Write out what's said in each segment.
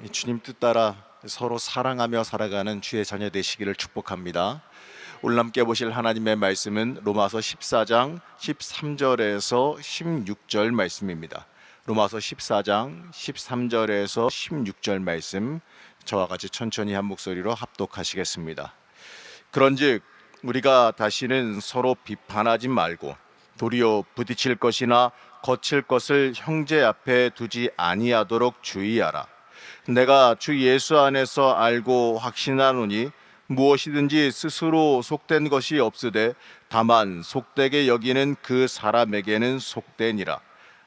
주님 뜻 따라 서로 사랑하며 살아가는 주의 자녀 되시기를 축복합니다. 오늘 함께 보실 하나님의 말씀은 로마서 14장 13절에서 16절 말씀입니다. 로마서 14장 13절에서 16절 말씀, 저와 같이 천천히 한 목소리로 합독하시겠습니다. 그런즉 우리가 다시는 서로 비판하지 말고 도리어 부딪힐 것이나 거칠 것을 형제 앞에 두지 아니하도록 주의하라. 내가 주 예수 안에서 알고 확신하노니 무엇이든지 스스로 속된 것이 없으되 다만 속되게 여기는 그 사람에게는 속되니라.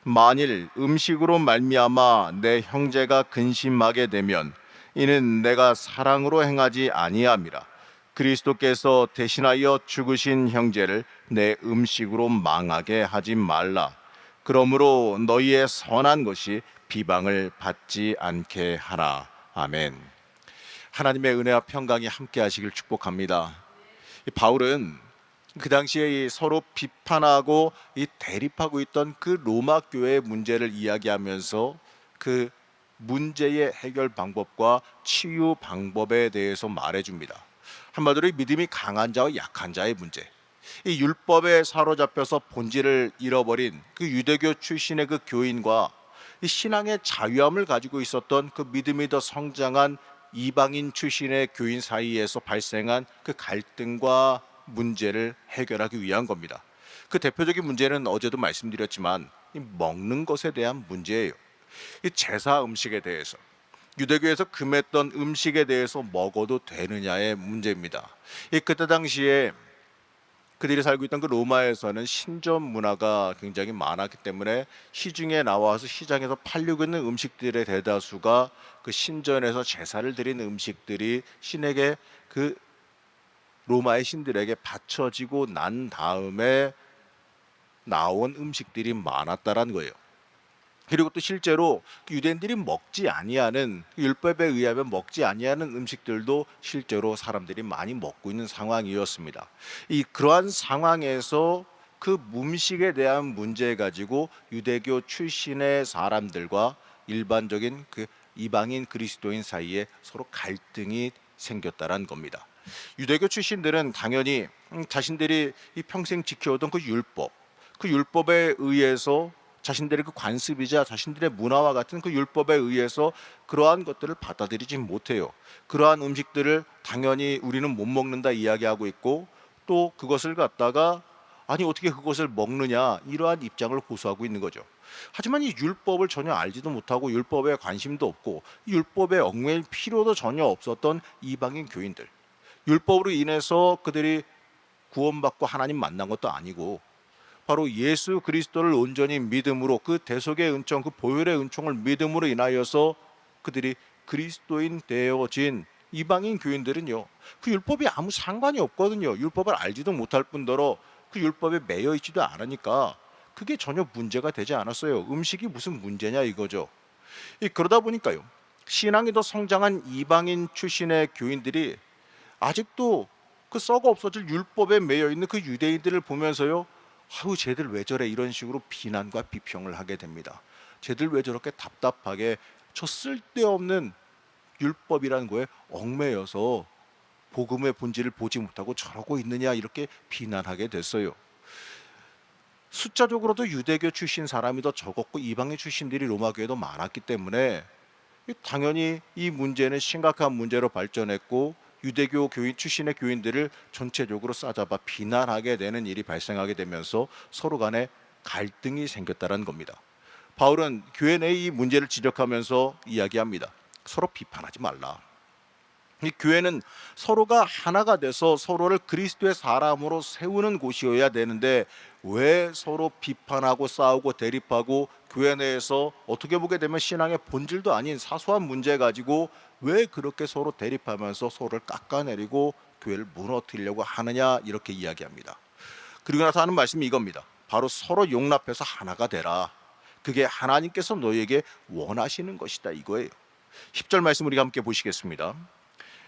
만일 음식으로 말미암아 내 형제가 근심하게 되면 이는 내가 사랑으로 행하지 아니함이라. 그리스도께서 대신하여 죽으신 형제를 내 음식으로 망하게 하지 말라. 그러므로 너희의 선한 것이 비방을 받지 않게 하라. 아멘. 하나님의 은혜와 평강이 함께 하시길 축복합니다. 바울은 그 당시에 서로 비판하고 대립하고 있던 그 로마 교회의 문제를 이야기하면서 그 문제의 해결 방법과 치유 방법에 대해서 말해줍니다. 한마디로 믿음이 강한 자와 약한 자의 문제, 이 율법에 사로잡혀서 본질을 잃어버린 그 유대교 출신의 그 교인과 이 신앙의 자유함을 가지고 있었던 그 믿음이 더 성장한 이방인 출신의 교인 사이에서 발생한 그 갈등과 문제를 해결하기 위한 겁니다. 그 대표적인 문제는 어제도 말씀드렸지만 이 먹는 것에 대한 문제예요. 이 제사 음식에 대해서, 유대교에서 금했던 음식에 대해서 먹어도 되느냐의 문제입니다. 그때 당시에 그들이 살고 있던 그 로마에서는 신전 문화가 굉장히 많았기 때문에 시중에 나와서 시장에서 팔리고 있는 음식들의 대다수가 그 신전에서 제사를 드린 음식들이 신에게, 그 로마의 신들에게 바쳐지고 난 다음에 나온 음식들이 많았다라는 거예요. 그리고 또 실제로 유대인들이 먹지 아니하는, 율법에 의하면 먹지 아니하는 음식들도 실제로 사람들이 많이 먹고 있는 상황이었습니다. 그러한 상황에서 그 음식에 대한 문제 가지고 유대교 출신의 사람들과 일반적인 그 이방인 그리스도인 사이에 서로 갈등이 생겼다는 겁니다. 유대교 출신들은 당연히 자신들이 평생 지켜오던 그 율법에 의해서 자신들의 그 관습이자 자신들의 문화와 같은 그 율법에 의해서 그러한 것들을 받아들이지 못해요. 그러한 음식들을 당연히 우리는 못 먹는다 이야기하고 있고, 또 그것을 갖다가 아니 어떻게 그것을 먹느냐, 이러한 입장을 고수하고 있는 거죠. 하지만 이 율법을 전혀 알지도 못하고 율법에 관심도 없고 율법에 얽매일 필요도 전혀 없었던 이방인 교인들, 율법으로 인해서 그들이 구원받고 하나님 만난 것도 아니고 바로 예수 그리스도를 온전히 믿음으로, 그 대속의 은총, 그 보혈의 은총을 믿음으로 인하여서 그들이 그리스도인 되어진 이방인 교인들은요, 그 율법이 아무 상관이 없거든요. 율법을 알지도 못할 뿐더러 그 율법에 매여 있지도 않으니까 그게 전혀 문제가 되지 않았어요. 음식이 무슨 문제냐 이거죠. 그러다 보니까요, 신앙이 더 성장한 이방인 출신의 교인들이 아직도 그 썩어 없어질 율법에 매여 있는 그 유대인들을 보면서요, 아유 쟤들 왜 저래, 이런 식으로 비난과 비평을 하게 됩니다. 쟤들 왜 저렇게 답답하게 저 쓸데없는 율법이라는 거에 얽매여서 복음의 본질을 보지 못하고 저러고 있느냐, 이렇게 비난하게 됐어요. 숫자적으로도 유대교 출신 사람이 더 적었고 이방인 출신들이 로마 교회도 많았기 때문에 당연히 이 문제는 심각한 문제로 발전했고, 유대교 교인 출신의 교인들을 전체적으로 싸잡아 비난하게 되는 일이 발생하게 되면서 서로 간에 갈등이 생겼다는 겁니다. 바울은 교회 내의 이 문제를 지적하면서 이야기합니다. 서로 비판하지 말라. 이 교회는 서로가 하나가 돼서 서로를 그리스도의 사람으로 세우는 곳이어야 되는데 왜 서로 비판하고 싸우고 대립하고, 교회 내에서 어떻게 보게 되면 신앙의 본질도 아닌 사소한 문제 가지고 왜 그렇게 서로 대립하면서 서로를 깎아내리고 교회를 무너뜨리려고 하느냐, 이렇게 이야기합니다. 그리고 나서 하는 말씀이 이겁니다. 바로 서로 용납해서 하나가 되라. 그게 하나님께서 너희에게 원하시는 것이다, 이거예요. 10절 말씀 우리가 함께 보시겠습니다.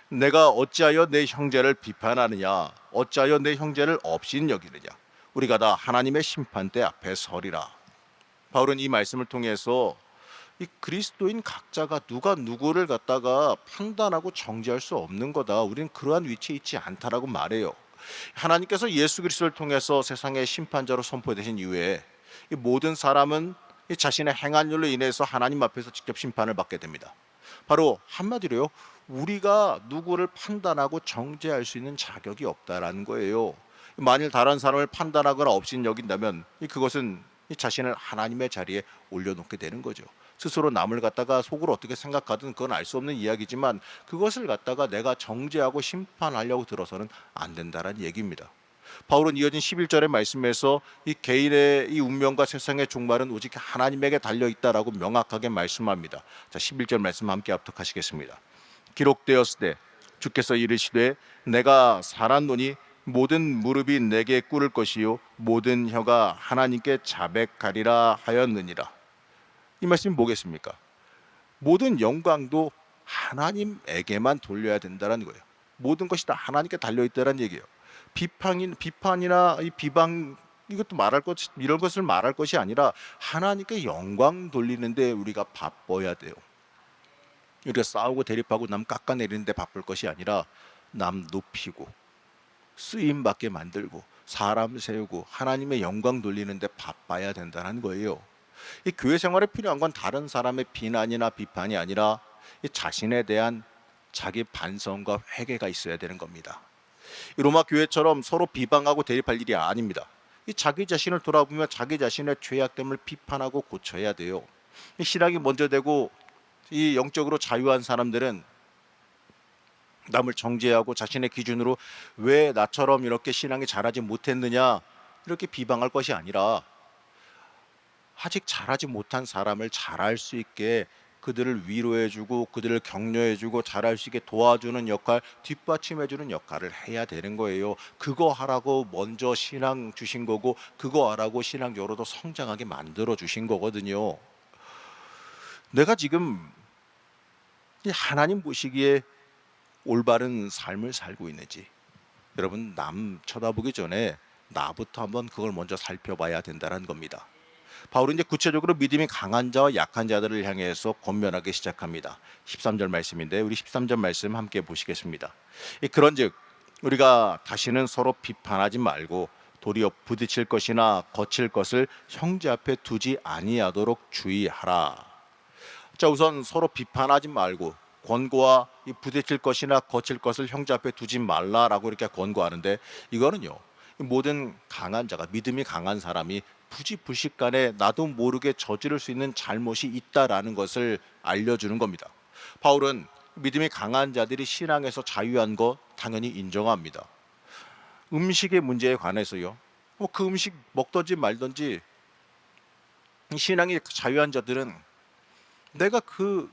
내가 어찌하여 내 형제를 비판하느냐, 어찌하여 내 형제를 업신 여기느냐, 우리가 다 하나님의 심판대 앞에 서리라. 바울은 이 말씀을 통해서 이 그리스도인 각자가 누가 누구를 갖다가 판단하고 정죄할 수 없는 거다. 우리는 그러한 위치에 있지 않다라고 말해요. 하나님께서 예수 그리스도를 통해서 세상의 심판자로 선포되신 이후에 이 모든 사람은 이 자신의 행한 일로 인해서 하나님 앞에서 직접 심판을 받게 됩니다. 바로 한마디로요, 우리가 누구를 판단하고 정죄할 수 있는 자격이 없다라는 거예요. 만일 다른 사람을 판단하거나 없인 여긴다면 그것은 이 자신을 하나님의 자리에 올려놓게 되는 거죠. 스스로 남을 갖다가 속으로 어떻게 생각하든 그건 알 수 없는 이야기지만 그것을 갖다가 내가 정죄하고 심판하려고 들어서는 안 된다라는 얘기입니다. 바울은 이어진 11절의 말씀에서 이 개인의 이 운명과 세상의 종말은 오직 하나님에게 달려 있다라고 명확하게 말씀합니다. 자, 11절 말씀 함께 합독하시겠습니다. 기록되었을 때 주께서 이르시되 내가 살았노니 모든 무릎이 내게 꿇을 것이요 모든 혀가 하나님께 자백하리라 하였느니라. 이 말씀이 뭐겠습니까? 모든 영광도 하나님에게만 돌려야 된다는 거예요. 모든 것이 다 하나님께 달려 있다는 얘기예요. 비판이나 이 비방 이것도 말할 것 이런 것을 말할 것이 아니라 하나님께 영광 돌리는데 우리가 바빠야 돼요. 우리가 싸우고 대립하고 남 깎아내리는데 바쁠 것이 아니라 남 높이고 쓰임 받게 만들고 사람 세우고 하나님의 영광 돌리는데 바빠야 된다는 거예요. 이 교회 생활에 필요한 건 다른 사람의 비난이나 비판이 아니라 이 자신에 대한 자기 반성과 회개가 있어야 되는 겁니다. 이 로마 교회처럼 서로 비방하고 대립할 일이 아닙니다. 이 자기 자신을 돌아보며 자기 자신의 죄악됨을 비판하고 고쳐야 돼요. 이 신앙이 먼저 되고 이 영적으로 자유한 사람들은 남을 정죄하고 자신의 기준으로 왜 나처럼 이렇게 신앙이 자라지 못했느냐 이렇게 비방할 것이 아니라 아직 자라지 못한 사람을 잘할 수 있게 그들을 위로해주고 그들을 격려해주고 잘할 수 있게 도와주는 역할, 뒷받침해주는 역할을 해야 되는 거예요. 그거 하라고 먼저 신앙 주신 거고 그거 하라고 신앙적으로도 성장하게 만들어 주신 거거든요. 내가 지금 하나님 보시기에 올바른 삶을 살고 있는지 여러분 남 쳐다보기 전에 나부터 한번 그걸 먼저 살펴봐야 된다는 겁니다. 바울은 이제 구체적으로 믿음이 강한 자와 약한 자들을 향해서 권면하기 시작합니다. 13절 말씀인데 우리 13절 말씀 함께 보시겠습니다. 그런즉 우리가 다시는 서로 비판하지 말고 도리어 부딪힐 것이나 거칠 것을 형제 앞에 두지 아니하도록 주의하라. 자, 우선 서로 비판하지 말고 권고와 이 부딪힐 것이나 거칠 것을 형제 앞에 두지 말라라고 이렇게 권고하는데 이거는요, 모든 강한 자가 믿음이 강한 사람이 부지불식간에 나도 모르게 저지를 수 있는 잘못이 있다라는 것을 알려주는 겁니다. 바울은 믿음이 강한 자들이 신앙에서 자유한 거 당연히 인정합니다. 음식의 문제에 관해서요, 그 음식 먹든지 말든지 신앙이 자유한 자들은 내가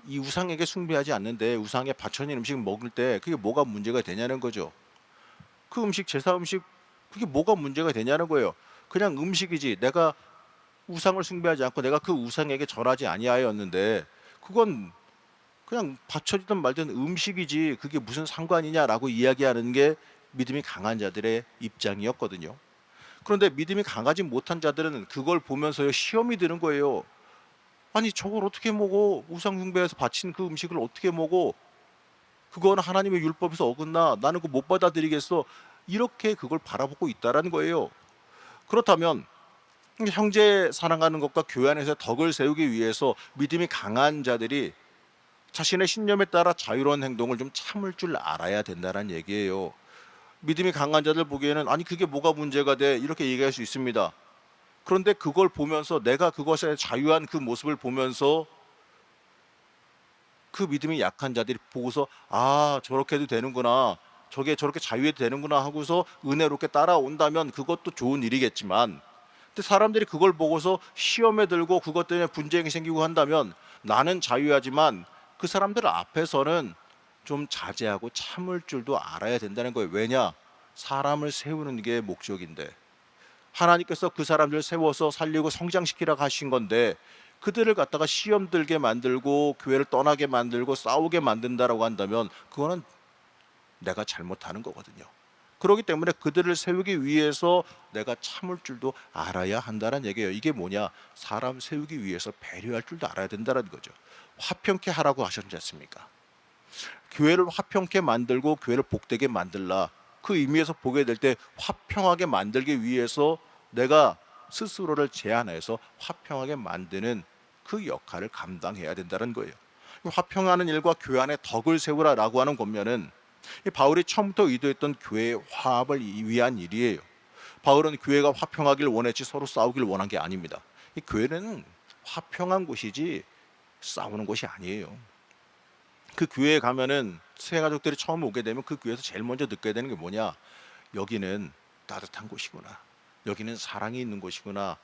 이 우상에게 숭배하지 않는데 우상에 바쳐진 음식 먹을 때 그게 뭐가 문제가 되냐는 거죠. 그 음식 제사 음식 그게 뭐가 문제가 되냐는 거예요. 그냥 음식이지 내가 우상을 숭배하지 않고 내가 그 우상에게 절하지 아니하였는데 그건 그냥 바쳐지든 말든 음식이지 그게 무슨 상관이냐라고 이야기하는 게 믿음이 강한 자들의 입장이었거든요. 그런데 믿음이 강하지 못한 자들은 그걸 보면서요 시험이 드는 거예요. 아니 저걸 어떻게 먹어? 우상 숭배해서 바친 그 음식을 어떻게 먹어? 그건 하나님의 율법에서 어긋나. 나는 그거 못 받아들이겠어. 이렇게 그걸 바라보고 있다라는 거예요. 그렇다면 형제 사랑하는 것과 교회 안에서 덕을 세우기 위해서 믿음이 강한 자들이 자신의 신념에 따라 자유로운 행동을 좀 참을 줄 알아야 된다는 얘기예요. 믿음이 강한 자들 보기에는 아니 그게 뭐가 문제가 돼 이렇게 얘기할 수 있습니다. 그런데 그걸 보면서 내가 그것에 자유한 그 모습을 보면서 그 믿음이 약한 자들이 보고서 아 저렇게 해도 되는구나 저게 저렇게 자유해도 되는구나 하고서 은혜롭게 따라온다면 그것도 좋은 일이겠지만 근데 사람들이 그걸 보고서 시험에 들고 그것 때문에 분쟁이 생기고 한다면 나는 자유하지만 그 사람들 앞에서는 좀 자제하고 참을 줄도 알아야 된다는 거예요. 왜냐? 사람을 세우는 게 목적인데 하나님께서 그 사람들을 세워서 살리고 성장시키라고 하신 건데 그들을 갖다가 시험 들게 만들고 교회를 떠나게 만들고 싸우게 만든다라고 한다면 그거는 내가 잘못하는 거거든요. 그렇기 때문에 그들을 세우기 위해서 내가 참을 줄도 알아야 한다는 얘기예요. 이게 뭐냐? 사람 세우기 위해서 배려할 줄도 알아야 된다는 거죠. 화평케 하라고 하셨지 않습니까? 교회를 화평케 만들고 교회를 복되게 만들라. 그 의미에서 보게 될 때 화평하게 만들기 위해서 내가 스스로를 제한해서 화평하게 만드는 그 역할을 감당해야 된다는 거예요. 화평하는 일과 교회 안에 덕을 세우라라고 하는 권면은 바울이 처음부터 의도했던 교회의 화합을 위한 일이에요. 바울은 교회가 화평하길 원했지 서로 싸우길 원한 게 아닙니다. 이 교회는 화평한 곳이지 싸우는 곳이 아니에요. 그 교회에 가면은 새 가족들이 처음 오게 되면 그 교회에서 제일 먼저 느껴야 되는 게 뭐냐? 여기는 따뜻한 곳이구나. 여기는 사랑이 있는 곳이구나.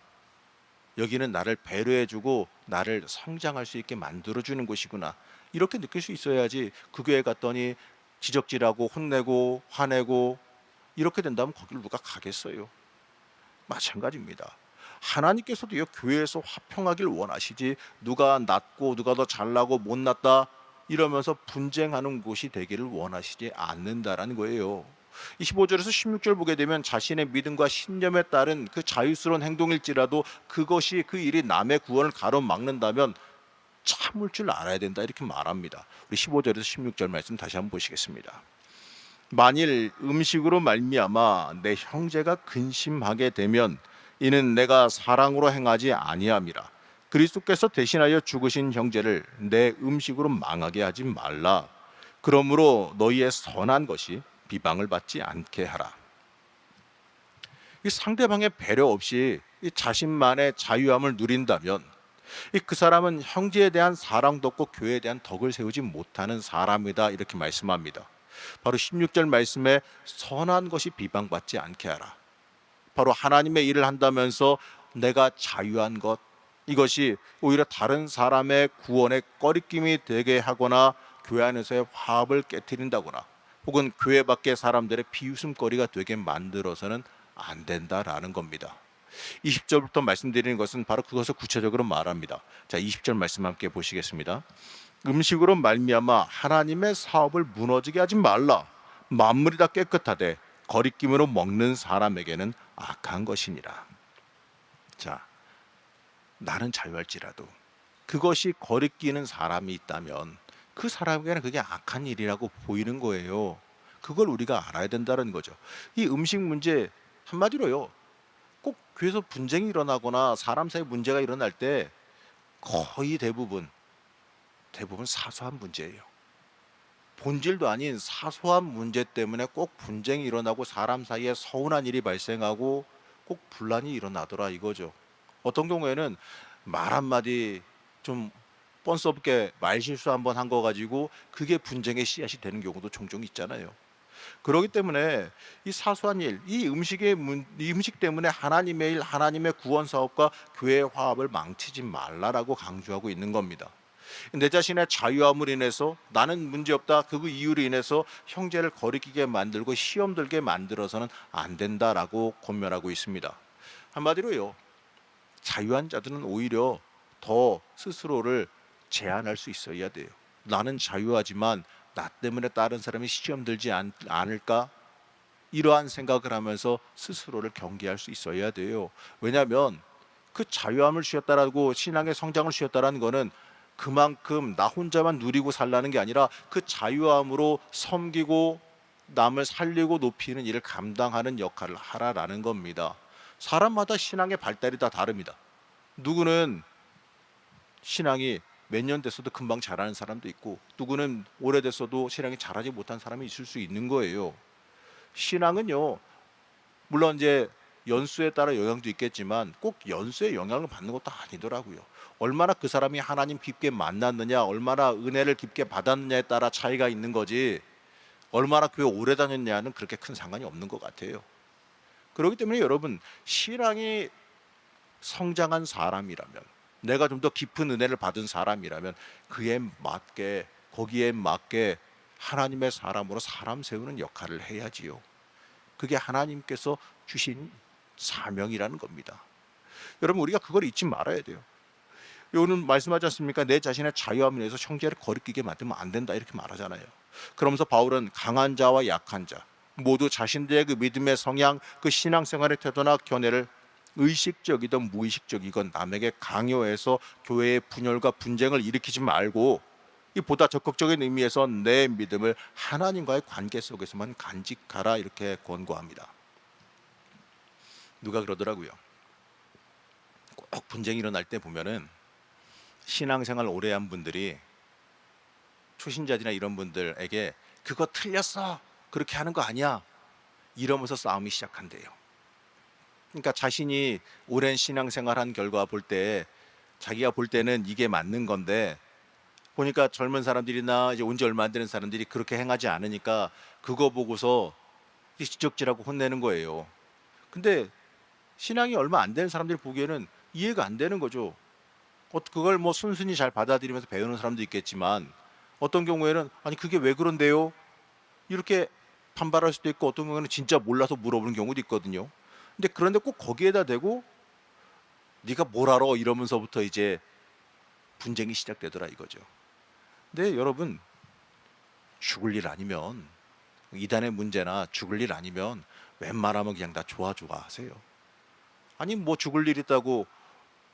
여기는 나를 배려해주고 나를 성장할 수 있게 만들어주는 곳이구나. 이렇게 느낄 수 있어야지 그 교회 갔더니 지적질하고 혼내고 화내고 이렇게 된다면 거기를 누가 가겠어요? 마찬가지입니다. 하나님께서도 교회에서 화평하길 원하시지 누가 낫고 누가 더 잘나고 못났다 이러면서 분쟁하는 곳이 되기를 원하시지 않는다라는 거예요. 25절에서 16절 보게 되면 자신의 믿음과 신념에 따른 그 자유스러운 행동일지라도 그것이 그 일이 남의 구원을 가로막는다면 참을 줄 알아야 된다 이렇게 말합니다. 우리 15절에서 16절 말씀 다시 한번 보시겠습니다. 만일 음식으로 말미암아 내 형제가 근심하게 되면 이는 내가 사랑으로 행하지 아니함이라. 그리스도께서 대신하여 죽으신 형제를 내 음식으로 망하게 하지 말라. 그러므로 너희의 선한 것이 비방을 받지 않게 하라. 이 상대방의 배려 없이 이 자신만의 자유함을 누린다면 그 사람은 형제에 대한 사랑도 없고 교회에 대한 덕을 세우지 못하는 사람이다 이렇게 말씀합니다. 바로 16절 말씀에 선한 것이 비방받지 않게 하라. 바로 하나님의 일을 한다면서 내가 자유한 것 이것이 오히려 다른 사람의 구원의 꺼리낌이 되게 하거나 교회 안에서의 화합을 깨트린다거나 혹은 교회 밖의 사람들의 비웃음거리가 되게 만들어서는 안 된다라는 겁니다. 20절부터 말씀드리는 것은 바로 그것을 구체적으로 말합니다. 자, 20절 말씀 함께 보시겠습니다. 음식으로 말미암아 하나님의 사업을 무너지게 하지 말라. 만물이 다 깨끗하되 거리낌으로 먹는 사람에게는 악한 것이니라. 자, 나는 자유할지라도 그것이 거리끼는 사람이 있다면 그 사람에게는 그게 악한 일이라고 보이는 거예요. 그걸 우리가 알아야 된다는 거죠. 이 음식 문제 한마디로요. 꼭 교회에서 분쟁이 일어나거나 사람 사이 문제가 일어날 때 거의 대부분 사소한 문제예요. 본질도 아닌 사소한 문제 때문에 꼭 분쟁이 일어나고 사람 사이에 서운한 일이 발생하고 꼭 분란이 일어나더라 이거죠. 어떤 경우에는 말 한마디 좀 뻔스 없게 말실수 한번 한 거 가지고 그게 분쟁의 씨앗이 되는 경우도 종종 있잖아요. 그렇기 때문에 이 사소한 일, 이 음식 때문에 하나님의 일, 하나님의 구원 사업과 교회의 화합을 망치지 말라라고 강조하고 있는 겁니다. 내 자신의 자유함을 인해서 나는 문제없다 그 이유로 인해서 형제를 거리끼게 만들고 시험 들게 만들어서는 안 된다라고 권면하고 있습니다. 한마디로요. 자유한 자들은 오히려 더 스스로를 제한할 수 있어야 돼요. 나는 자유하지만 나 때문에 다른 사람이 시험 들지 않을까? 이러한 생각을 하면서 스스로를 경계할 수 있어야 돼요. 왜냐하면 그 자유함을 주셨다라고 신앙의 성장을 주셨다라는 거는 그만큼 나 혼자만 누리고 살라는 게 아니라 그 자유함으로 섬기고 남을 살리고 높이는 일을 감당하는 역할을 하라라는 겁니다. 사람마다 신앙의 발달이 다 다릅니다. 누구는 신앙이 몇 년 됐어도 금방 자라는 사람도 있고 누구는 오래됐어도 신앙이 자라지 못한 사람이 있을 수 있는 거예요. 신앙은요. 물론 이제 연수에 따라 영향도 있겠지만 꼭 연수의 영향을 받는 것도 아니더라고요. 얼마나 그 사람이 하나님 깊게 만났느냐, 얼마나 은혜를 깊게 받았느냐에 따라 차이가 있는 거지 얼마나 교회 오래 다녔냐는 그렇게 큰 상관이 없는 것 같아요. 그렇기 때문에 여러분 신앙이 성장한 사람이라면 내가 좀 더 깊은 은혜를 받은 사람이라면 그에 맞게 거기에 맞게 하나님의 사람으로 사람 세우는 역할을 해야지요. 그게 하나님께서 주신 사명이라는 겁니다. 여러분 우리가 그걸 잊지 말아야 돼요. 오늘 말씀하지 않습니까? 내 자신의 자유함을 위해서 형제를 거리끼게 만들면 안 된다 이렇게 말하잖아요. 그러면서 바울은 강한 자와 약한 자 모두 자신들의 그 믿음의 성향, 그 신앙생활의 태도나 견해를 의식적이든 무의식적이건 남에게 강요해서 교회의 분열과 분쟁을 일으키지 말고, 이 보다 적극적인 의미에서 내 믿음을 하나님과의 관계 속에서만 간직하라, 이렇게 권고합니다. 누가 그러더라고요. 꼭 분쟁이 일어날 때 보면은 신앙생활 오래 한 분들이 초신자들이나 이런 분들에게 그거 틀렸어, 그렇게 하는 거 아니야, 이러면서 싸움이 시작한대요. 그러니까 자신이 오랜 신앙생활한 결과 볼 때 자기가 볼 때는 이게 맞는 건데, 보니까 젊은 사람들이나 이제 온 지 얼마 안 되는 사람들이 그렇게 행하지 않으니까 그거 보고서 지적질하고 혼내는 거예요. 근데 신앙이 얼마 안 되는 사람들이 보기에는 이해가 안 되는 거죠. 그걸 뭐 순순히 잘 받아들이면서 배우는 사람도 있겠지만, 어떤 경우에는 아니 그게 왜 그런데요? 이렇게 반발할 수도 있고, 어떤 경우에는 진짜 몰라서 물어보는 경우도 있거든요. 근데 그런데 꼭 거기에다 대고 네가 뭘 알아, 이러면서부터 이제 분쟁이 시작되더라 이거죠. 근데 여러분, 죽을 일 아니면, 이단의 문제나 죽을 일 아니면 웬만하면 그냥 다 좋아 하세요. 아니 뭐 죽을 일 있다고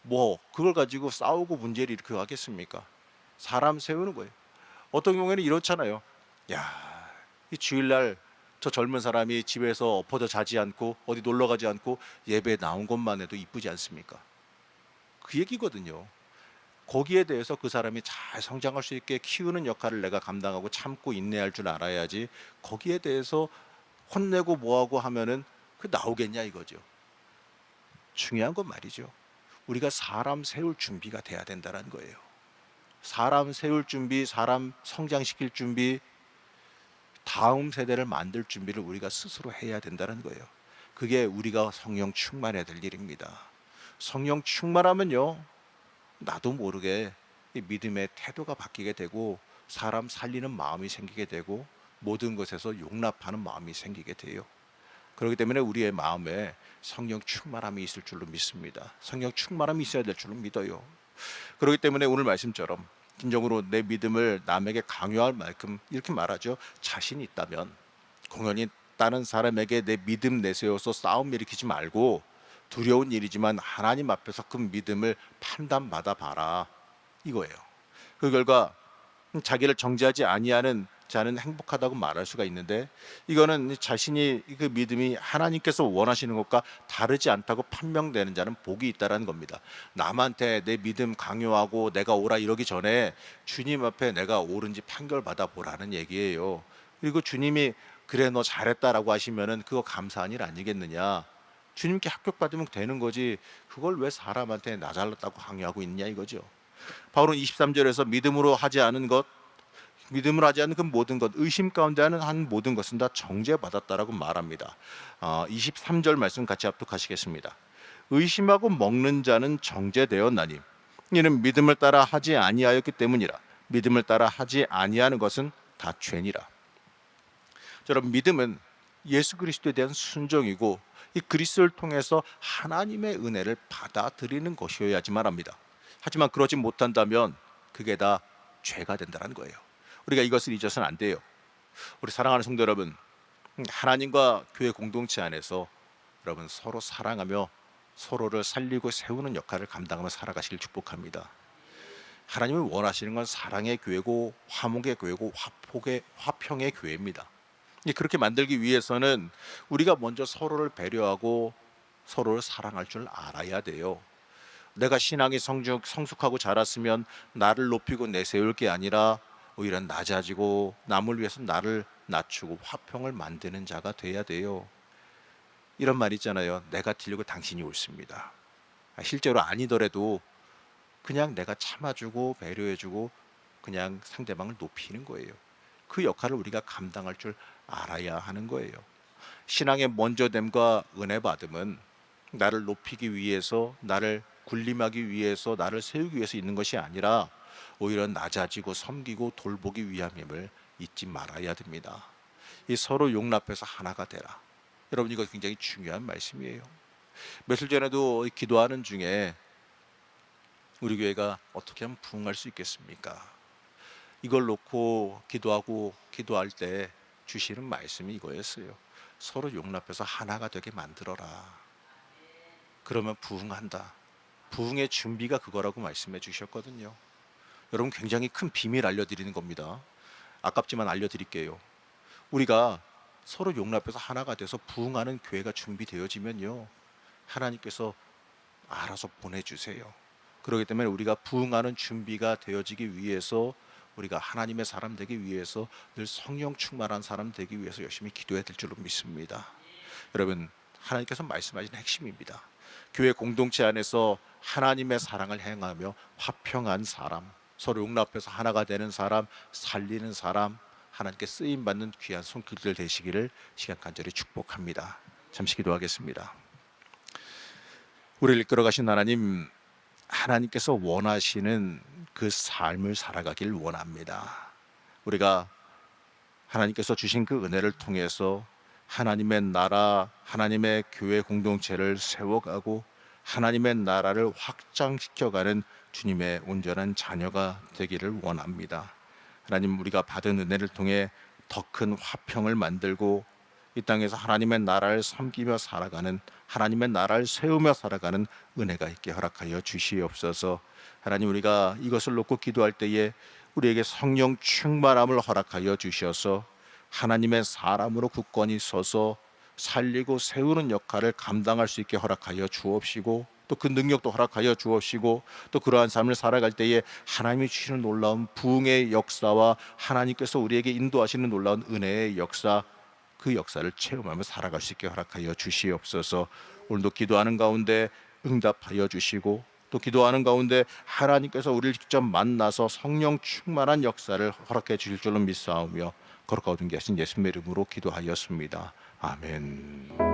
뭐 그걸 가지고 싸우고 문제를 일으켜 하겠습니까? 사람 세우는 거예요. 어떤 경우에는 이렇잖아요. 야, 이 주일날 저 젊은 사람이 집에서 엎어져 자지 않고 어디 놀러 가지 않고 예배에 나온 것만 해도 이쁘지 않습니까? 그 얘기거든요. 거기에 대해서 그 사람이 잘 성장할 수 있게 키우는 역할을 내가 감당하고 참고 인내할 줄 알아야지, 거기에 대해서 혼내고 뭐하고 하면은 그 나오겠냐 이거죠. 중요한 건 말이죠. 우리가 사람 세울 준비가 돼야 된다는 거예요. 사람 세울 준비, 사람 성장시킬 준비, 다음 세대를 만들 준비를 우리가 스스로 해야 된다는 거예요. 그게 우리가 성령 충만해야 될 일입니다. 성령 충만하면요, 나도 모르게 이 믿음의 태도가 바뀌게 되고, 사람 살리는 마음이 생기게 되고, 모든 것에서 용납하는 마음이 생기게 돼요. 그렇기 때문에 우리의 마음에 성령 충만함이 있을 줄로 믿습니다. 성령 충만함이 있어야 될 줄로 믿어요. 그렇기 때문에 오늘 말씀처럼 진정으로 내 믿음을 남에게 강요할 만큼, 이렇게 말하죠, 자신이 있다면 공연히 다른 사람에게 내 믿음 내세워서 싸움 일으키지 말고, 두려운 일이지만 하나님 앞에서 그 믿음을 판단받아 봐라, 이거예요. 그 결과 자기를 정죄하지 아니하는 자는 행복하다고 말할 수가 있는데, 이거는 자신이 그 믿음이 하나님께서 원하시는 것과 다르지 않다고 판명되는 자는 복이 있다라는 겁니다. 남한테 내 믿음 강요하고 내가 오라 이러기 전에 주님 앞에 내가 옳은지 판결받아 보라는 얘기예요. 그리고 주님이 그래 너 잘했다라고 하시면은 그거 감사한 일 아니겠느냐. 주님께 합격받으면 되는 거지, 그걸 왜 사람한테 나 잘났다고 강요하고 있냐 이거죠. 바울은 23절에서 믿음으로 하지 않은 것, 믿음을 하지 않는 그 모든 것, 의심 가운데 하는 한 모든 것은 다 정죄받았다라고 말합니다. 23절 말씀 같이 합독하시겠습니다. 의심하고 먹는 자는 정죄되었나니 이는 믿음을 따라 하지 아니하였기 때문이라. 믿음을 따라 하지 아니하는 것은 다 죄니라. 여러분, 믿음은 예수 그리스도에 대한 순종이고, 이 그리스도를 통해서 하나님의 은혜를 받아들이는 것이어야지만 합니다. 하지만 그러지 못한다면 그게 다 죄가 된다는 거예요. 우리가 이것을 잊어서는 안 돼요. 우리 사랑하는 성도 여러분, 하나님과 교회 공동체 안에서 여러분 서로 사랑하며 서로를 살리고 세우는 역할을 감당하며 살아가시길 축복합니다. 하나님이 원하시는 건 사랑의 교회고 화목의 교회고 화평의 교회입니다. 그렇게 만들기 위해서는 우리가 먼저 서로를 배려하고 서로를 사랑할 줄 알아야 돼요. 내가 신앙이 성숙하고 자랐으면 나를 높이고 내세울 게 아니라 오히려 낮아지고 남을 위해서 나를 낮추고 화평을 만드는 자가 돼야 돼요. 이런 말 있잖아요. 내가 틀리고 당신이 옳습니다. 실제로 아니더라도 그냥 내가 참아주고 배려해주고 그냥 상대방을 높이는 거예요. 그 역할을 우리가 감당할 줄 알아야 하는 거예요. 신앙의 먼저됨과 은혜 받음은 나를 높이기 위해서, 나를 군림하기 위해서, 나를 세우기 위해서 있는 것이 아니라 오히려 낮아지고 섬기고 돌보기 위함임을 잊지 말아야 됩니다. 이 서로 용납해서 하나가 되라. 여러분, 이거 굉장히 중요한 말씀이에요. 며칠 전에도 기도하는 중에 우리 교회가 어떻게 하면 부흥할 수 있겠습니까? 이걸 놓고 기도하고 기도할 때 주시는 말씀이 이거였어요. 서로 용납해서 하나가 되게 만들어라. 그러면 부흥한다. 부흥의 준비가 그거라고 말씀해 주셨거든요. 여러분, 굉장히 큰 비밀 알려드리는 겁니다. 아깝지만 알려드릴게요. 우리가 서로 용납해서 하나가 돼서 부흥하는 교회가 준비되어지면요, 하나님께서 알아서 보내주세요. 그렇기 때문에 우리가 부흥하는 준비가 되어지기 위해서, 우리가 하나님의 사람 되기 위해서, 늘 성령 충만한 사람 되기 위해서 열심히 기도해야 될 줄로 믿습니다. 여러분, 하나님께서 말씀하신 핵심입니다. 교회 공동체 안에서 하나님의 사랑을 행하며 화평한 사람, 서로 용납해서 하나가 되는 사람, 살리는 사람, 하나님께 쓰임받는 귀한 손길들 되시기를 시간 간절히 축복합니다. 잠시 기도하겠습니다. 우리를 이끌어가신 하나님, 하나님께서 원하시는 그 삶을 살아가길 원합니다. 우리가 하나님께서 주신 그 은혜를 통해서 하나님의 나라, 하나님의 교회 공동체를 세워가고 하나님의 나라를 확장시켜가는 주님의 온전한 자녀가 되기를 원합니다. 하나님, 우리가 받은 은혜를 통해 더 큰 화평을 만들고 이 땅에서 하나님의 나라를 섬기며 살아가는, 하나님의 나라를 세우며 살아가는 은혜가 있게 허락하여 주시옵소서. 하나님, 우리가 이것을 놓고 기도할 때에 우리에게 성령 충만함을 허락하여 주셔서 하나님의 사람으로 굳건히 서서 살리고 세우는 역할을 감당할 수 있게 허락하여 주옵시고, 또 그 능력도 허락하여 주옵시고, 또 그러한 삶을 살아갈 때에 하나님이 주시는 놀라운 부흥의 역사와 하나님께서 우리에게 인도하시는 놀라운 은혜의 역사, 그 역사를 체험하며 살아갈 수 있게 허락하여 주시옵소서. 오늘도 기도하는 가운데 응답하여 주시고, 또 기도하는 가운데 하나님께서 우리를 직접 만나서 성령 충만한 역사를 허락해 주실 줄로 믿사오며 거룩하신 예수님의 이름으로 기도하였습니다. 아멘.